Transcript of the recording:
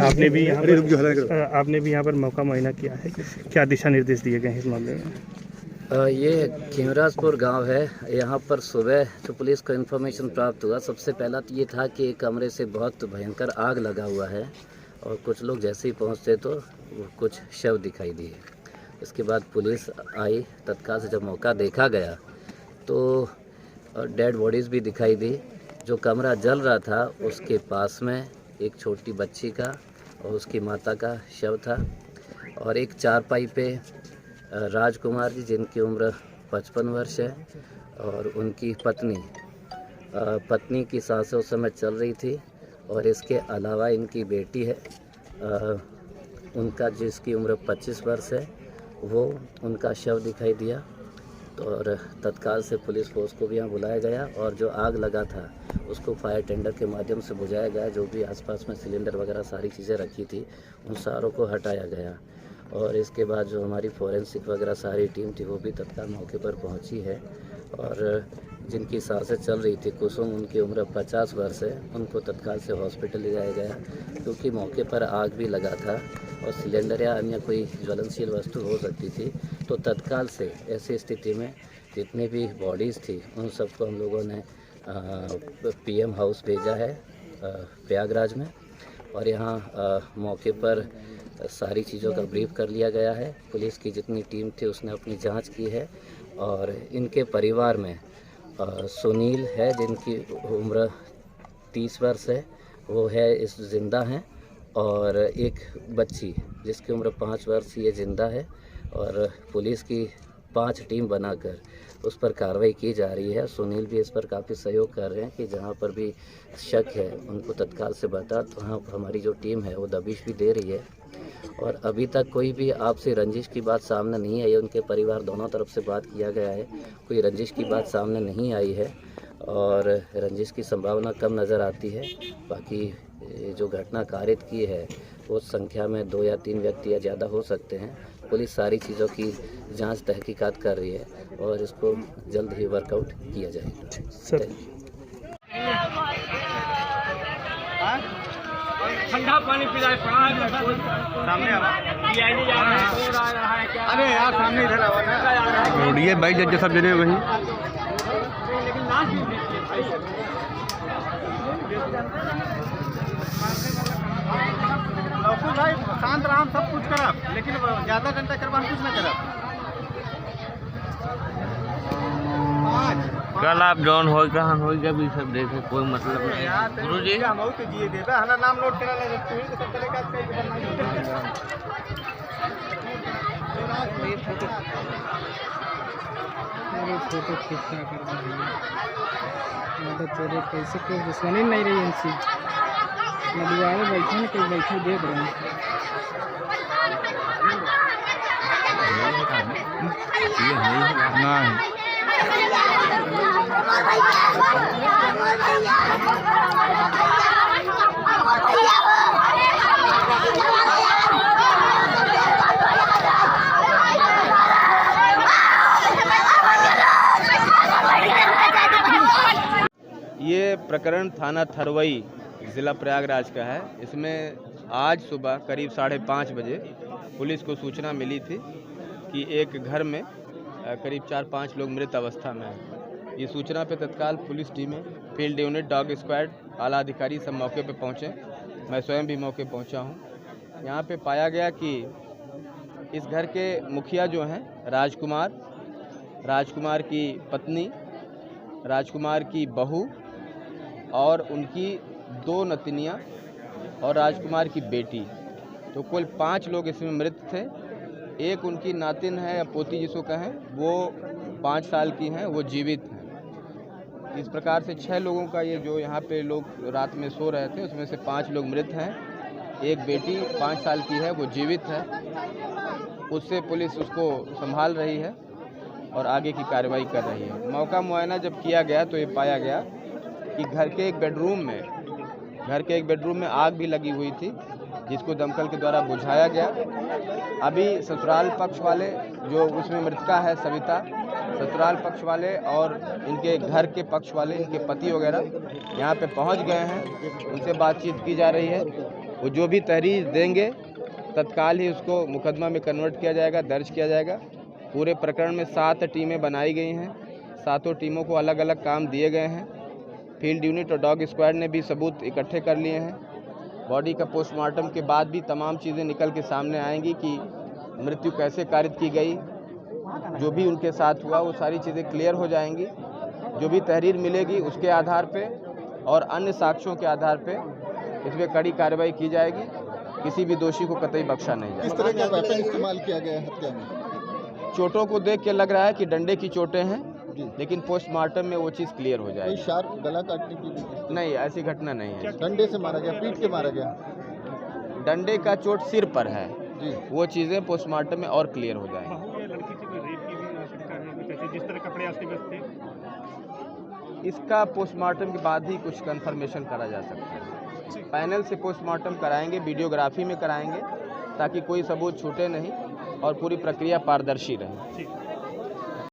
आपने भी यहाँ पर मौका मुआयना किया है, क्या दिशा निर्देश दिए गए हैं इस मामले में? ये खिमराजपुर गांव है। यहाँ पर सुबह जो पुलिस को इन्फॉर्मेशन प्राप्त हुआ, सबसे पहला तो ये था कि एक कमरे से बहुत भयंकर आग लगा हुआ है और कुछ लोग जैसे ही पहुँचते तो कुछ शव दिखाई दिए। इसके बाद पुलिस आई, तत्काल से जब मौका देखा गया तो डेड बॉडीज़ भी दिखाई दी। जो कमरा जल रहा था उसके पास में एक छोटी बच्ची का और उसकी माता का शव था और एक चारपाई पे राजकुमार जी जिनकी उम्र 55 वर्ष है और उनकी पत्नी की सांसें उस समय चल रही थी और इसके अलावा इनकी बेटी है, उनका जिसकी उम्र 25 वर्ष है, वो उनका शव दिखाई दिया। तो और तत्काल से पुलिस फोर्स को भी यहाँ बुलाया गया और जो आग लगा था उसको फायर टेंडर के माध्यम से बुझाया गया। जो भी आसपास में सिलेंडर वगैरह सारी चीज़ें रखी थी उन सारों को हटाया गया और इसके बाद जो हमारी फोरेंसिक वगैरह सारी टीम थी वो भी तत्काल मौके पर पहुंची है और जिनकी सांसें चल रही थी कुसुम, उनकी उम्र 50 वर्ष है, उनको तत्काल से हॉस्पिटल ले जाया गया क्योंकि मौके पर आग भी लगा था और सिलेंडर या अन्य कोई ज्वलनशील वस्तु हो सकती थी। तो तत्काल से ऐसी स्थिति में जितनी भी बॉडीज़ थी उन सबको हम लोगों ने पीएम हाउस भेजा है प्रयागराज में और यहाँ मौके पर सारी चीज़ों का ब्रीफ कर लिया गया है। पुलिस की जितनी टीम थी उसने अपनी जांच की है और इनके परिवार में सुनील है जिनकी उम्र 30 वर्ष है, वो है इस जिंदा हैं और एक बच्ची जिसकी उम्र 5 वर्ष ये जिंदा है और पुलिस की 5 टीम बनाकर उस पर कार्रवाई की जा रही है। सुनील भी इस पर काफ़ी सहयोग कर रहे हैं कि जहां पर भी शक है उनको तत्काल से बता, तो वहाँ हमारी जो टीम है वो दबिश भी दे रही है और अभी तक कोई भी आपसी रंजिश की बात सामने नहीं आई। उनके परिवार दोनों तरफ से बात किया गया है, कोई रंजिश की बात सामने नहीं आई है और रंजिश की संभावना कम नज़र आती है। बाकी जो घटना कारित की है वो संख्या में 2 या 3 व्यक्ति या ज़्यादा हो सकते हैं। पुलिस सारी चीज़ों की जांच तहकीकात कर रही है और इसको जल्द ही वर्कआउट किया जाएगा। ठंडा पानी पिलाए पड़ा है सामने अरे यार सामने इधर आवा ये बाइक जज सब जने वही भाई शांत राम सब कुछ करब लेकिन ज्यादा घंटा करवा कुछ ना करब। कल आप जौन हो कहाँ हो जब ये सब देखे कोई मतलब नहीं। गुरु जी हम तो जिए देबे हना नाम नोट करा ले तू ही सब चलेगा फोटो खींचना कर रहे हैं तेरे कैसे कोई दुश्मनी नहीं रही इनसे नदिया में बैठे ना कोई बैठे देख रहे हैं। नहीं ये प्रकरण थाना थरवई ज़िला प्रयागराज का है। इसमें आज सुबह करीब 5:30 बजे पुलिस को सूचना मिली थी कि एक घर में करीब 4-5 लोग मृत अवस्था में हैं। ये सूचना पे तत्काल पुलिस टीमें, फील्ड यूनिट, डॉग स्क्वाड, आला अधिकारी सब मौके पे पहुँचे। मैं स्वयं भी मौके पहुँचा हूँ। यहाँ पे पाया गया कि इस घर के मुखिया जो हैं राजकुमार की पत्नी, राजकुमार की बहू और उनकी 2 नतनियाँ और राजकुमार की बेटी, तो कुल 5 लोग इसमें मृत थे। एक उनकी नातिन है या पोती जिसको कहें, वो 5 साल की हैं, वो जीवित हैं। इस प्रकार से 6 लोगों का ये जो यहाँ पे लोग रात में सो रहे थे उसमें से 5 लोग मृत हैं। एक बेटी 5 साल की है, वो जीवित है। उससे पुलिस उसको संभाल रही है और आगे की कार्रवाई कर रही है। मौका मुआयना जब किया गया तो ये पाया गया कि घर के एक बेडरूम में आग भी लगी हुई थी जिसको दमकल के द्वारा बुझाया गया। अभी ससुराल पक्ष वाले जो उसमें मृतका है सविता, ससुराल पक्ष वाले और इनके घर के पक्ष वाले, इनके पति वगैरह यहाँ पे पहुँच गए हैं, उनसे बातचीत की जा रही है वो जो भी तहरीर देंगे तत्काल ही उसको मुकदमा में कन्वर्ट किया जाएगा, दर्ज किया जाएगा। पूरे प्रकरण में 7 टीमें बनाई गई हैं। 7 टीमों को अलग अलग काम दिए गए हैं। फील्ड यूनिट और डॉग स्क्वाड ने भी सबूत इकट्ठे कर लिए हैं। बॉडी का पोस्टमार्टम के बाद भी तमाम चीज़ें निकल के सामने आएंगी कि मृत्यु कैसे कारित की गई, जो भी उनके साथ हुआ वो सारी चीज़ें क्लियर हो जाएंगी। जो भी तहरीर मिलेगी उसके आधार पे और अन्य साक्ष्यों के आधार पे इसमें कड़ी कार्रवाई की जाएगी। किसी भी दोषी को कतई बख्शा नहीं जाएगा। किस तरह का वेपन इस्तेमाल किया गया है हत्या में? चोटों को देख के लग रहा है कि डंडे की चोटें हैं, लेकिन पोस्टमार्टम में वो चीज़ क्लियर हो कोई जाएगी। शार्प गला काटने की नहीं, ऐसी घटना नहीं है। डंडे से मारा गया, पीट के मारा गया? डंडे का चोट सिर पर है, जी। वो चीज़ें पोस्टमार्टम में और क्लियर हो जाएंगी। बहू या लड़की से कोई रेप की भी आशंका है कुछ ऐसे, जिस तरह कपड़े अस्त व्यस्त थे? इसका पोस्टमार्टम के बाद ही कुछ कंफर्मेशन करा जा सकता है। पैनल से पोस्टमार्टम कराएंगे, वीडियोग्राफी में कराएंगे, ताकि कोई सबूत छूटे नहीं और पूरी प्रक्रिया पारदर्शी रहे।